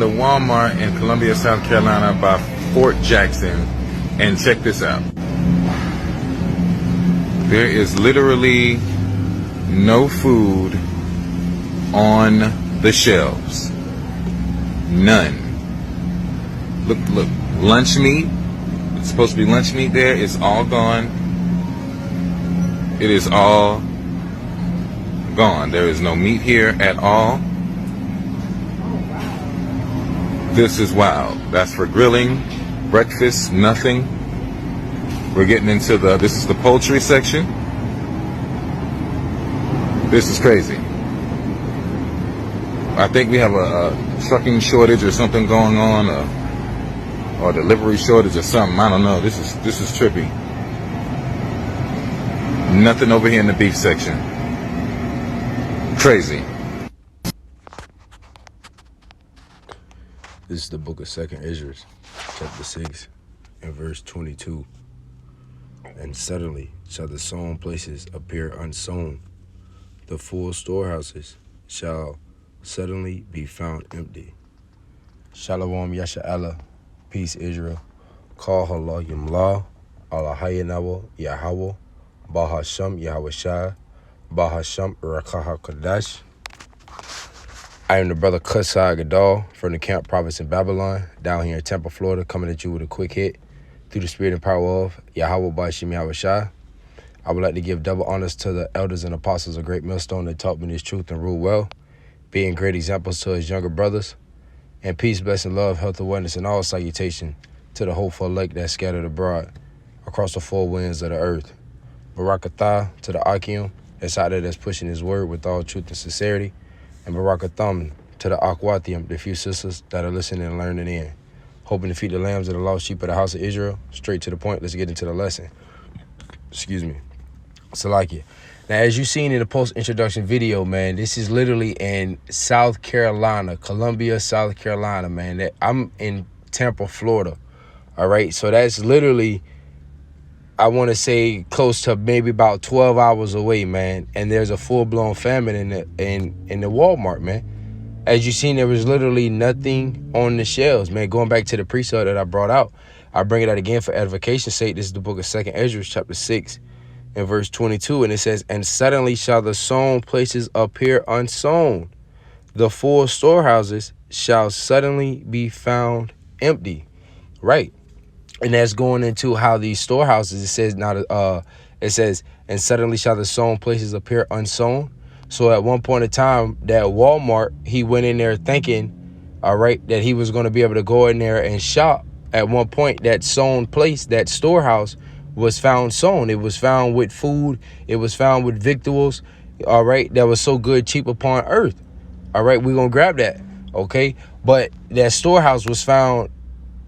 The Walmart in Columbia, South Carolina by Fort Jackson, and check this out. There is literally no food on the shelves. None. Look, lunch meat. It's supposed to be lunch meat there. It's all gone. It is all gone. There is no meat here at all. This is wild. That's for grilling, breakfast, nothing. We're getting into this is the poultry section. This is crazy. I think we have a trucking shortage or something going on, or delivery shortage or something. I don't know. This is trippy. Nothing over here in the beef section. Crazy. This is the book of 2nd Esdras, chapter 6, and verse 22. And suddenly shall the sown places appear unsown. The full storehouses shall suddenly be found empty. Shalom Yasha'Allah, peace Israel. Call HALALYAM law, HALALYAM YAHAWAH, BAHASHAM YAHAWASHI, BAHASHAM RAWCHAA QADASH. I am the brother Esdras Woe from the Camp Province in Babylon, down here in Tampa, Florida, coming at you with a quick hit through the spirit and power of YAHAWAH. I would like to give double honors to the elders and apostles of Great Millstone that taught me this truth and rule well, being great examples to his younger brothers. And peace, blessing, love, health, awareness, and all salutation to the hopeful elect that scattered abroad across the four winds of the earth. BARAK AHTHA to the RAWCHAA that's out there that's pushing his word with all truth and sincerity. And BARAK to the AHTHA, the few sisters that are listening and learning in. Hoping to feed the lambs of the lost sheep of the house of Israel. Straight to the point, let's get into the lesson. Excuse me. Salakia. Now, as you've seen in the post-introduction video, man, this is literally in South Carolina, Columbia, South Carolina, man. I'm in Tampa, Florida. All right, so that's literally, I want to say, close to maybe about 12 hours away, man. And there's a full-blown famine in the Walmart, man. As you seen, there was literally nothing on the shelves, man. Going back to the precept that I brought out, I bring it out again for edification's sake. This is the book of 2nd Esdras, chapter 6, and verse 22. And it says, and suddenly shall the sown places appear unsown. The full storehouses shall suddenly be found empty. Right. And that's going into how these storehouses, it says, and suddenly shall the sown places appear unsown. So at one point in time, that Walmart, he went in there thinking, all right, that he was going to be able to go in there and shop. At one point, that sown place, that storehouse, was found sown. It was found with food. It was found with victuals, all right, that was so good, cheap upon earth. All right, we're going to grab that, okay? But that storehouse was found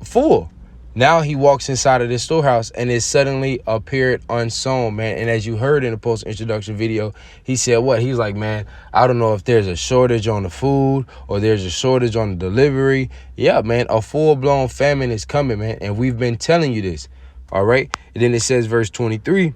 full. Now he walks inside of this storehouse and it suddenly appeared unsown, man. And as you heard in the post-introduction video, he said what? He's like, man, I don't know if there's a shortage on the food or there's a shortage on the delivery. Yeah, man, a full-blown famine is coming, man. And we've been telling you this, all right? And then it says, verse 23,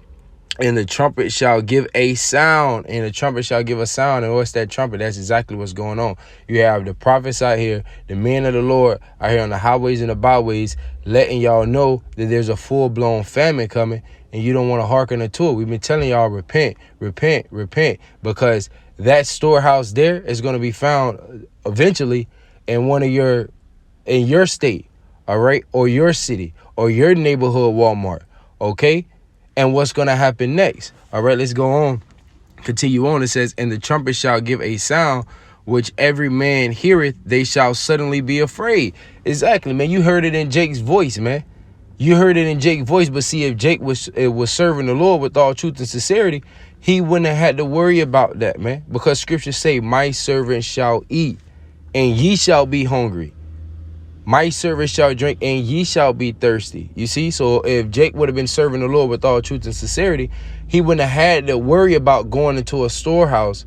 and the trumpet shall give a sound, and the trumpet shall give a sound. And what's that trumpet? That's exactly what's going on. You have the prophets out here, the men of the Lord out here on the highways and the byways, letting y'all know that there's a full-blown famine coming, and you don't want to hearken to it. We've been telling y'all, repent, repent, repent, because that storehouse there is going to be found eventually in in your state, all right, or your city, or your neighborhood Walmart, okay? And what's going to happen next? All right, let's go on. Continue on. It says, and the trumpet shall give a sound, which every man heareth, they shall suddenly be afraid. Exactly, man. You heard it in Jake's voice, man. You heard it in Jake's voice. But see, if Jake was serving the Lord with all truth and sincerity, he wouldn't have had to worry about that, man. Because scriptures say, my servant shall eat, and ye shall be hungry. My servant shall drink, and ye shall be thirsty. You see, so if Jake would have been serving the Lord with all truth and sincerity, he wouldn't have had to worry about going into a storehouse,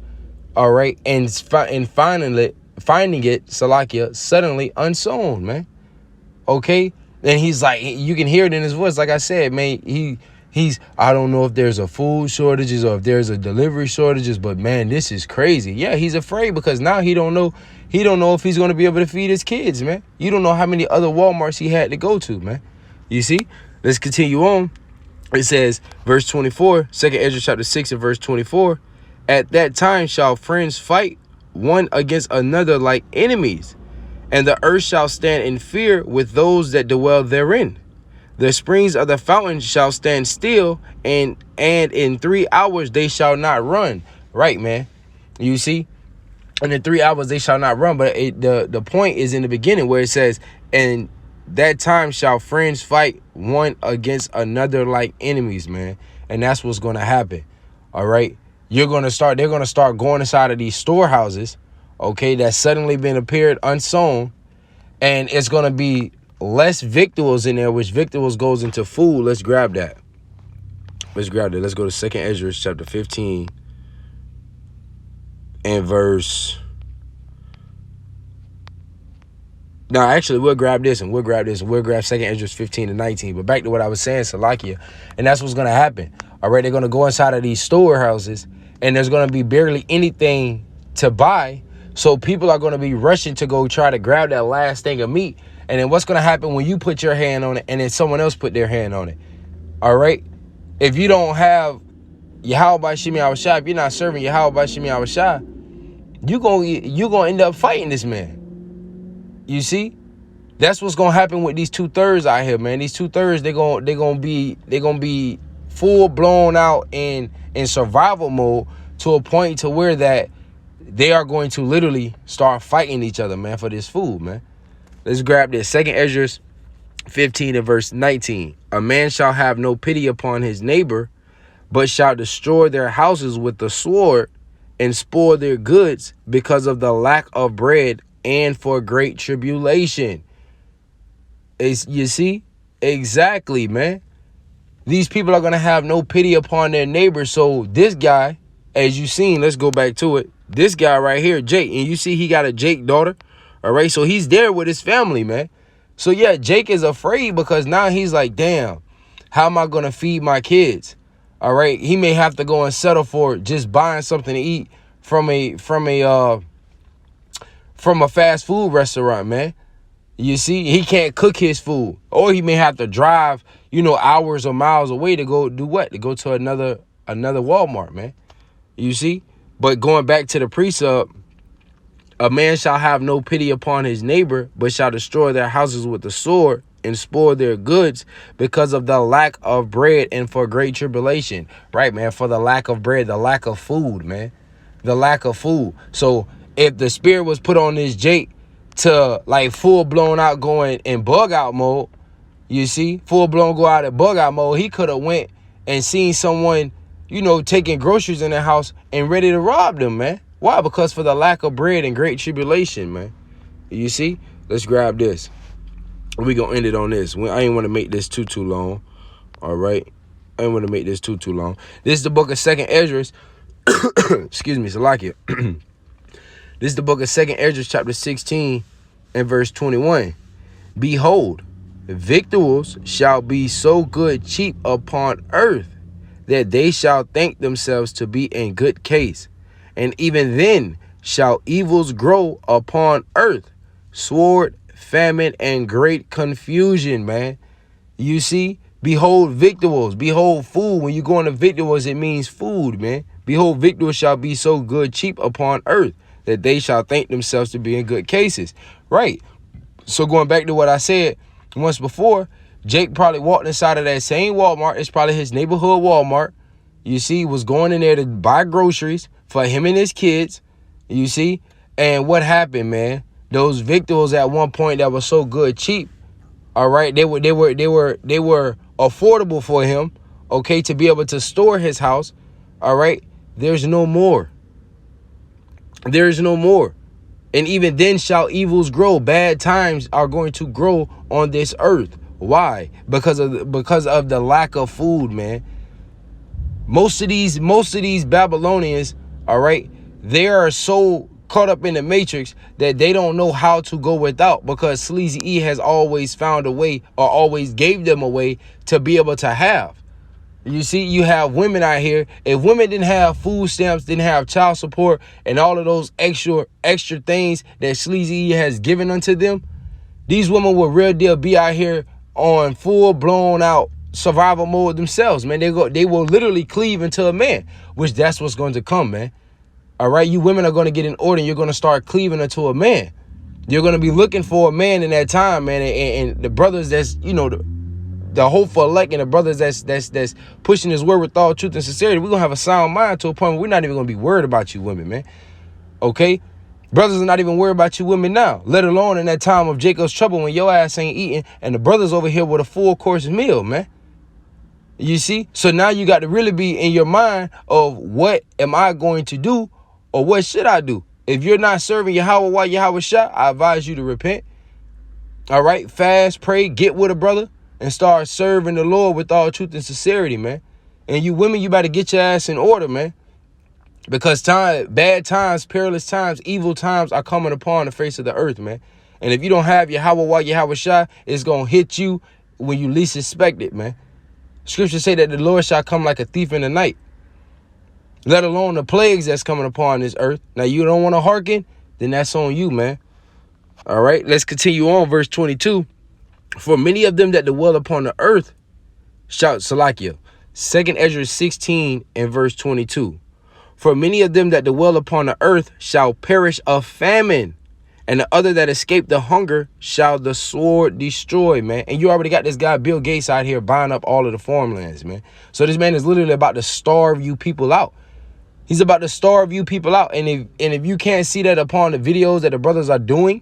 all right, and finding it, Salakia, suddenly unsown, man. Okay, and he's like, you can hear it in his voice. Like I said, man, I don't know if there's a food shortages or if there's a delivery shortages, but man, this is crazy. Yeah, he's afraid because now he don't know if he's going to be able to feed his kids, man. You don't know how many other Walmarts he had to go to, man. You see? Let's continue on. It says, verse 24, 2 Esdras chapter 6 and verse 24, at that time shall friends fight one against another like enemies, and the earth shall stand in fear with those that dwell therein. The springs of the fountain shall stand still, and in 3 hours they shall not run. Right, man. You see? And in 3 hours they shall not run. But the point is in the beginning where it says, and that time shall friends fight one against another like enemies, man. And that's what's going to happen. All right. They're going to start going inside of these storehouses. Okay. That suddenly been appeared unsown. And it's going to be less victuals in there, which victuals goes into food. Let's grab that. Let's go to 2 Esdras chapter 15 and verse. No, actually, we'll grab this and we'll grab 2 Esdras 15 and 19. But back to what I was saying, Salakia. And that's what's going to happen. All right, they're going to go inside of these storehouses and there's going to be barely anything to buy. So people are going to be rushing to go try to grab that last thing of meat. And then what's going to happen when you put your hand on it and then someone else put their hand on it? All right. If you don't have YAHAWASHI, if you're not serving YAHAWASHI, you're going to end up fighting this man. You see, that's what's gonna happen with these 2/3 out here, man. These 2/3, they're gonna be full blown out in survival mode to a point to where that they are going to literally start fighting each other, man, for this food, man. Let's grab this. 2 Esdras 15 and verse 19. A man shall have no pity upon his neighbor, but shall destroy their houses with the sword and spoil their goods because of the lack of bread and for great tribulation. You see? Exactly, man. These people are going to have no pity upon their neighbor. So this guy, as you seen, let's go back to it. This guy right here, Jake, and you see he got a Jake daughter. All right. So he's there with his family, man. So yeah, Jake is afraid because now he's like, damn, how am I going to feed my kids? All right. He may have to go and settle for just buying something to eat from a fast food restaurant, man. You see, he can't cook his food, or he may have to drive, hours or miles away to go do what? To go to another Walmart, man. You see, but going back to the precept, a man shall have no pity upon his neighbor, but shall destroy their houses with the sword and spoil their goods because of the lack of bread and for great tribulation. Right, man. For the lack of bread, the lack of food, man, the lack of food. So if the spirit was put on this Jake to like full blown out going in bug out mode, you see, full blown go out in bug out mode, he could have went and seen someone, taking groceries in their house and ready to rob them, man. Why? Because for the lack of bread and great tribulation, man. You see, let's grab this. We gonna end it on this. I ain't want to make this too long. All right, I ain't want to make this too long. This is the book of 2 Esdras. Excuse me, Salakia. This is the book of 2 Esdras chapter 16 and verse 21. Behold, victuals shall be so good cheap upon earth that they shall think themselves to be in good case. And even then shall evils grow upon earth, sword, famine, and great confusion, man. You see, behold victuals, behold food. When you go into victuals, it means food, man. Behold, victuals shall be so good cheap upon earth that they shall think themselves to be in good cases. Right. So going back to what I said once before, Jake probably walked inside of that same Walmart. It's probably his neighborhood Walmart. You see, was going in there to buy groceries for him and his kids. You see, and what happened, man? Those victuals at one point that were so good cheap. All right, they were affordable for him. Okay, to be able to store his house. All right, there's no more. There is no more. And even then shall evils grow. Bad times are going to grow on this earth. Why? Because of the lack of food, man. Most of these Babylonians, all right, they are so caught up in the matrix that they don't know how to go without, because Sleazy E has always found a way, or always gave them a way to be able to have. You see, you have women out here. If women didn't have food stamps, didn't have child support, and all of those extra things that Sleazy has given unto them, these women would real deal be out here on full blown out survival mode themselves, man. They will literally cleave into a man, which that's what's going to come, man. All right, you women are going to get in order, and you're going to start cleaving into a man. You're going to be looking for a man in that time, man, and the brothers that's, you know, the hopeful elect and the brothers that's pushing his word with all truth and sincerity, we're going to have a sound mind to a point where we're not even going to be worried about you women, man. Okay? Brothers are not even worried about you women now, let alone in that time of Jacob's trouble when your ass ain't eating and the brothers over here with a full course meal, man. You see? So now you got to really be in your mind of what am I going to do or what should I do? If you're not serving YAHAWAH, YAHAWASHI, I advise you to repent. All right? Fast, pray, get with a brother, and start serving the Lord with all truth and sincerity, man. And you women, you better get your ass in order, man. Because bad times, perilous times, evil times are coming upon the face of the earth, man. And if you don't have YAHAWAH, YAHAWASHI, it's going to hit you when you least expect it, man. Scriptures say that the Lord shall come like a thief in the night. Let alone the plagues that's coming upon this earth. Now, you don't want to hearken? Then that's on you, man. All right, let's continue on. Verse 22. For many of them that dwell upon the earth, shout Salakia. 2nd Esdras 16 and verse 22. For many of them that dwell upon the earth shall perish of famine, and the other that escape the hunger shall the sword destroy, man. And you already got this guy Bill Gates out here buying up all of the farmlands, man. So this man is literally about to starve you people out. He's about to starve you people out. And if you can't see that upon the videos that the brothers are doing,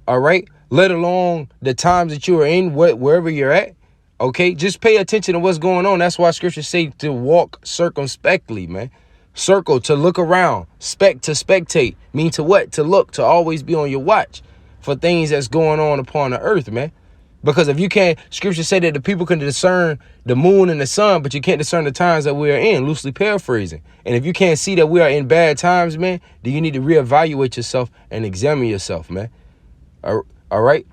all right, let alone the times that you are in, wherever you're at, okay, just pay attention to what's going on. That's why scriptures say to walk circumspectly, man. Circle, to look around. Spect, to spectate. Mean to what? To look, to always be on your watch for things that's going on upon the earth, man. Because if you can't, scripture say that the people can discern the moon and the sun, but you can't discern the times that we are in, loosely paraphrasing. And if you can't see that we are in bad times, man, then you need to reevaluate yourself and examine yourself, man. All right.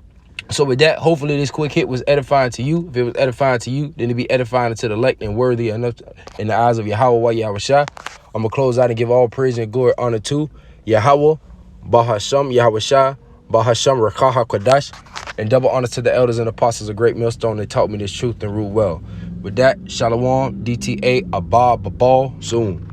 So with that, hopefully this quick hit was edifying to you. If it was edifying to you, then it be edifying to the elect and worthy enough in the eyes of YAHAWAH, YAHAWASHI. I'm going to close out and give all praise and glory honor to Yahawah, BAHASHAM, YAHAWASHI, BAHASHAM, RAWCHAA, QADASH, and double honor to the elders and apostles of Great Millstone that taught me this truth and rule well. With that, Shalom, DTA, Abba, Babal, Zoom.